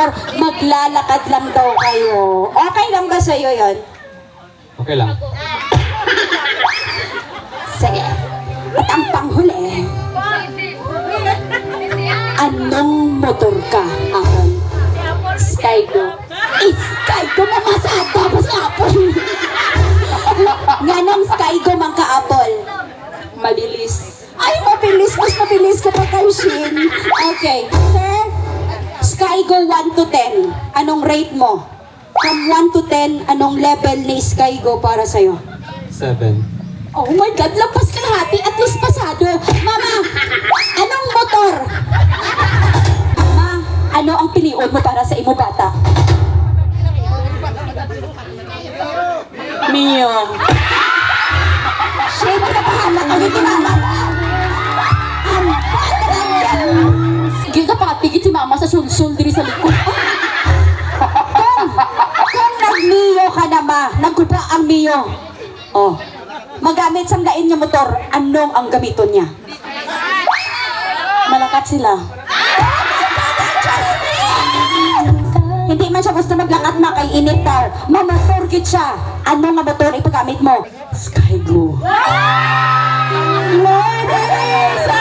motor, maglalakad lang daw kayo. Okay lang ba sa'yo yun? Okay lang. Sige. At ang panghuli, anong motor ka, Apple? Skygo. Skygo mamasada, mas Apple. Nganong Skygo mang ka, Apple? Mabilis. Ay, mabilis. Mas mabilis ka pa kay Shin. Okay. Sir, Skygo 1 to 10. Anong rate mo? From 1 to 10, anong level ni Skygo para sa'yo? 7. Oh my God, lampas ka na hati. At least pasado. Mama, anong motor? Ma, ano ang pilion mo para sa imo bata? Mio. Shit, napahamak ang ito mama. Ang bata yan. Sige ka patigit si mama sa sul-sul diri sa likod. Kung nag-Mio ka na ma, nagkupa ang Mio. Oh, magamit sa lain niya motor, anong ang gamiton niya? Malakat sila. Hindi man siya gusto maglakat na kay init tar. Mamator git siya. Ano nga motor ipagamit mo? Skygo. Ladies